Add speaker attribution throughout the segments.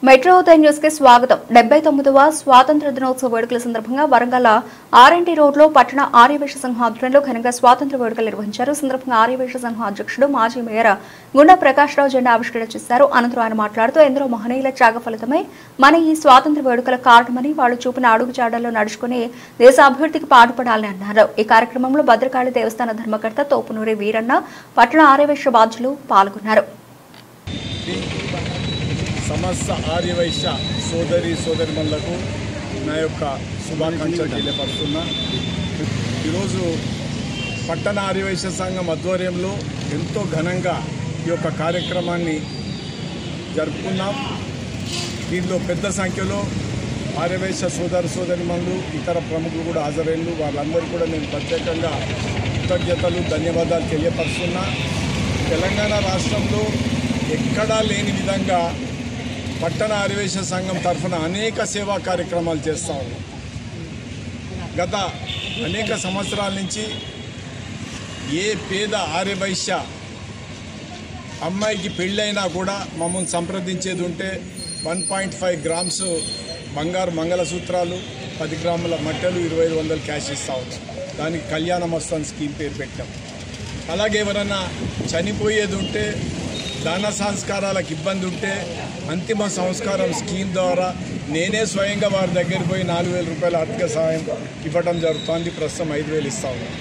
Speaker 1: Metro ఉదయం news కి స్వాగతం. 79వ స్వాతంత్ర దినోత్సవ వేడుకల సందర్భంగా వరంగల్ ఆర్ఎన్టీ రోడ్లో పట్టణ ఆర్యవైశ్య సంఘం ఆధ్వర్యంలో ఘనంగా స్వాతంత్ర వేడుకలు నిర్వహించారు. సందర్భంగా ఆర్యవైశ్య సంఘం అధ్యక్షుడు మాజీ మేయర్ గుండా ప్రకాశ్రావు జెండా ఆవిష్కరణ చేశారు. అనంతరం ఆయన మాట్లాడుతూ ఎందరో మహనీయుల త్యాగ ఫలితమే మన ఈ స్వాతంత్ర వేడుకల కారణమని, వాళ్లు చూపిన అడుగుజాడల్లో నడుచుకుని దేశ అభివృద్ధికి పాటుపడాలని అన్నారు. ఈ కార్యక్రమంలో భద్రకాళి దేవస్థాన ధర్మకర్త తోపునూరి వీరన్న, పట్టణ ఆర్యవైశ్య బాధ్యులు పాల్గొన్నారు.
Speaker 2: సమస్త ఆర్యవైశ్య సోదరిమణులకు నా యొక్క శుభాకాంక్షలు తెలియపరుస్తున్నా. ఈరోజు పట్టణ ఆర్యవైశ్య సంఘం ఆధ్వర్యంలో ఎంతో ఘనంగా ఈ యొక్క కార్యక్రమాన్ని జరుపుకున్నాం. దీనిలో పెద్ద సంఖ్యలో ఆర్యవైశ్య సోదరిమణులు, ఇతర ప్రముఖులు కూడా హాజరైన వాళ్ళందరూ కూడా నేను ప్రత్యేకంగా కృతజ్ఞతలు, ధన్యవాదాలు తెలియపరుస్తున్నా. తెలంగాణ రాష్ట్రంలో ఎక్కడా లేని విధంగా పట్టణ ఆర్యవైశ్య సంఘం తరఫున అనేక సేవా కార్యక్రమాలు చేస్తూ ఉన్నాం. గత అనేక సంవత్సరాల నుంచి ఏ పేద ఆర్యవైశ్య అమ్మాయికి పెళ్ళైనా కూడా మమ్మల్ని సంప్రదించేది ఉంటే 1.5 గ్రామ్స్ బంగారు మంగళసూత్రాలు, 10 గ్రాముల మట్టెలు, 2500 క్యాష్ ఇస్తూ ఉన్నాం. దానికి కళ్యాణ మస్తాన్ స్కీమ్ పేరు పెట్టాం. అలాగే ఎవరైనా చనిపోయేది ఉంటే, దాన సంస్కారాలకు ఇబ్బంది ఉంటే అంతిమ సంస్కారం స్కీమ్ ద్వారా నేనే స్వయంగా వారి దగ్గరికి పోయి 4000 రూపాయల ఆర్థిక సహాయం ఇవ్వడం జరుగుతుంది. ప్రస్తుతం 5000 ఇస్తా ఉన్నాం.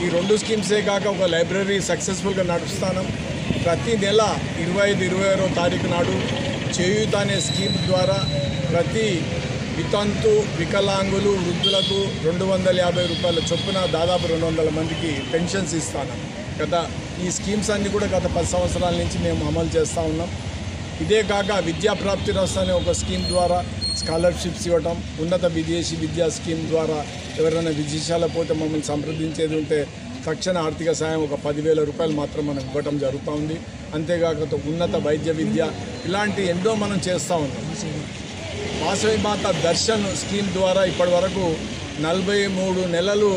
Speaker 2: ఈ 2 స్కీమ్సే కాక ఒక లైబ్రరీ సక్సెస్ఫుల్గా నడుస్తాను. ప్రతి నెల 25-26వ తారీఖు నాడు చేయూత అనే స్కీమ్ ద్వారా ప్రతి వితంతు, వికలాంగులు, వృద్ధులకు 250 రూపాయల చొప్పున దాదాపు 200 మందికి పెన్షన్స్ ఇస్తాను. ఈ స్కీమ్స్ అన్నీ కూడా గత 10 సంవత్సరాల నుంచి మేము అమలు చేస్తూ ఉన్నాం. ఇదే కాక విద్యాప్రాప్తి రస్ అనే ఒక స్కీమ్ ద్వారా స్కాలర్షిప్స్ ఇవ్వటం, ఉన్నత విదేశీ విద్యా స్కీమ్ ద్వారా ఎవరైనా విదేశాల పోతే మమ్మల్ని సంప్రదించేది ఉంటే తక్షణ ఆర్థిక సాయం ఒక 10,000 రూపాయలు మాత్రం మనం ఇవ్వటం జరుగుతూ ఉంది. అంతేకాక ఉన్నత వైద్య విద్య, ఇలాంటి ఎన్నో మనం చేస్తూ ఉన్నాం. వాసవి మాత దర్శన్ స్కీమ్ ద్వారా ఇప్పటి వరకు 43 నెలలు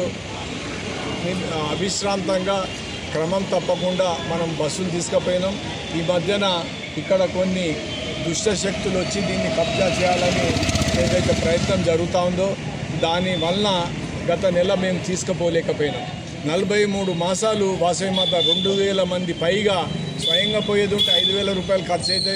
Speaker 2: అవిశ్రాంతంగా క్రమం తప్పకుండా మనం బస్సులు తీసుకుపోయినాం. ఈ మధ్యన ఇక్కడ కొన్ని దుష్టశక్తులు వచ్చి దీన్ని కబ్జా చేయాలని ఏదైతే ప్రయత్నం జరుగుతూ ఉందో దానివల్ల గత నెల మేము తీసుకుపోలేకపోయినాం. 43 మాసాలు వాసవిమాత 2000 మంది పైగా స్వయంగా పోయేది ఉంటే 5000 రూపాయలు ఖర్చు అయితే,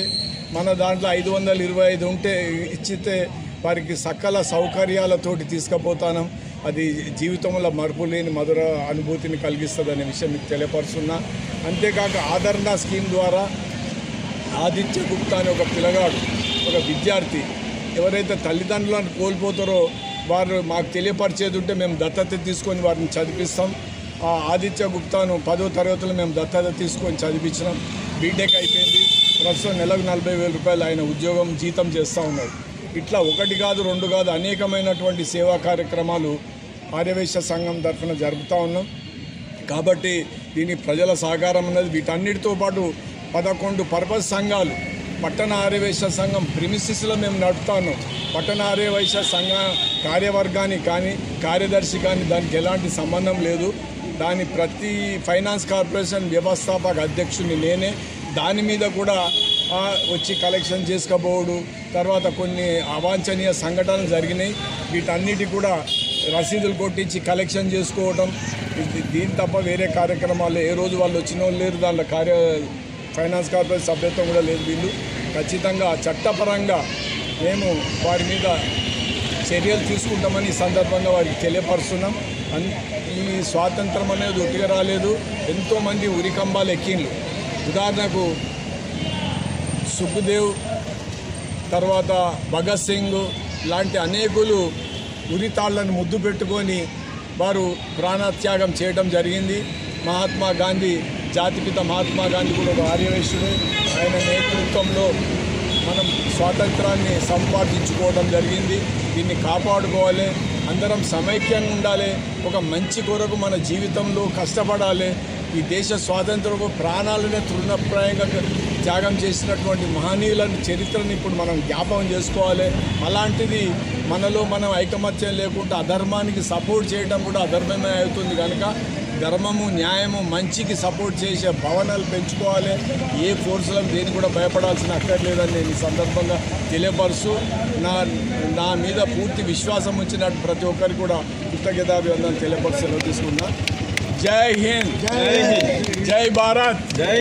Speaker 2: మన దాంట్లో 525 ఉంటే ఇచ్చితే వారికి సకల సౌకర్యాలతోటి తీసుకుపోతాను. అది జీవితంలో మరుపు లేని మధుర అనుభూతిని కలిగిస్తుందనే విషయం మీకు తెలియపరుస్తున్నా. అంతేకాక ఆదరణ స్కీమ్ ద్వారా ఆదిత్య గుప్తా అనే ఒక పిల్లగాడు, ఒక విద్యార్థి ఎవరైతే తల్లిదండ్రులను కోల్పోతారో వారు మాకు తెలియపరిచేది ఉంటే మేము దత్తత తీసుకొని వారిని చదివిస్తాం. ఆ ఆదిత్య గుప్తాను 10వ తరగతిలో మేము దత్తత తీసుకొని చదివించినాం. బీటెక్ అయిపోయింది. ప్రస్తుతం నెలకు 40,000 రూపాయలు ఆయన ఉద్యోగం జీతం చేస్తూ ఉన్నాడు. ఇట్లా 1 కాదు 2 కాదు అనేకమైనటువంటి సేవా కార్యక్రమాలు ఆర్యవైశ్య సంఘం తరఫున జరుపుతూ ఉన్నాం. కాబట్టి దీని ప్రజల సహకారం ఉన్నది. వీటన్నిటితో పాటు 11 పర్పస్ సంఘాలు పట్టణ ఆర్యవైశ్య సంఘం ప్రిమిసిస్లో మేము నడుపుతా ఉన్నాం. పట్టణ ఆర్యవైశ్య సంఘ కార్యవర్గానికి కానీ కార్యదర్శి కానీ దానికి ఎలాంటి సంబంధం లేదు. దాని ప్రతి ఫైనాన్స్ కార్పొరేషన్ వ్యవస్థాపక అధ్యక్షుని నేనే. దాని మీద కూడా వచ్చి కలెక్షన్ చేసుకోబోడు, తర్వాత కొన్ని అవాంఛనీయ సంఘటనలు జరిగినాయి. వీటన్నిటి కూడా రసీదులు కొట్టించి కలెక్షన్ చేసుకోవడం, దీని తప్ప వేరే కార్యక్రమాలు ఏ రోజు వాళ్ళు వచ్చిన వాళ్ళు లేరు. దాంట్లో ఫైనాన్స్ కార్పొరేషన్ సభ్యత్వం కూడా లేదు. వీళ్ళు ఖచ్చితంగా చట్టపరంగా మేము వారి మీద చర్యలు తీసుకుంటామని ఈ సందర్భంగా వారికి తెలియపరుస్తున్నాం. ఈ స్వాతంత్రం అనేది ఒట్టిగా రాలేదు. ఎంతోమంది ఉరికంబాలు ఎక్కిండ్లు. ఉదాహరణకు సుఖ్దేవ్, తర్వాత భగత్ సింగ్ లాంటి అనేకులు ఉరితాళ్లను ముద్దు పెట్టుకొని వారు ప్రాణత్యాగం చేయడం జరిగింది. మహాత్మా గాంధీ, జాతిపిత మహాత్మా గాంధీ కూడా ఒక ఆర్యవైశ్యుడు. ఆయన నేతృత్వంలో మనం స్వాతంత్రాన్ని సంపాదించుకోవడం జరిగింది. దీన్ని కాపాడుకోవాలి, అందరం సమైక్యంగా ఉండాలి, ఒక మంచి కొరకు మన జీవితంలో కష్టపడాలి. ఈ దేశ స్వాతంత్రం ప్రాణాలనే తృణప్రాయంగా త్యాగం చేసినటువంటి మహనీయులను చరిత్రను ఇప్పుడు మనం జ్ఞాపకం చేసుకోవాలి. అలాంటిది మనలో మనం ఐకమత్యం లేకుండా అధర్మానికి సపోర్ట్ చేయడం కూడా అధర్మమే అవుతుంది. కనుక ధర్మము న్యాయము మంచికి సపోర్ట్ చేసే భవనాలు పెంచుకోవాలి. ఏ ఫోర్సులకు దేని కూడా భయపడాల్సిన అక్కర్లేదని నేను ఈ సందర్భంగా తెలియపరుస్తూ నా మీద పూర్తి విశ్వాసం ఉంచినట్టు ప్రతి ఒక్కరికి కూడా కృతజ్ఞతాభివందనలు తెలియపరుస్తూ తీసుకున్నా. జై హింద్, జై భారత్.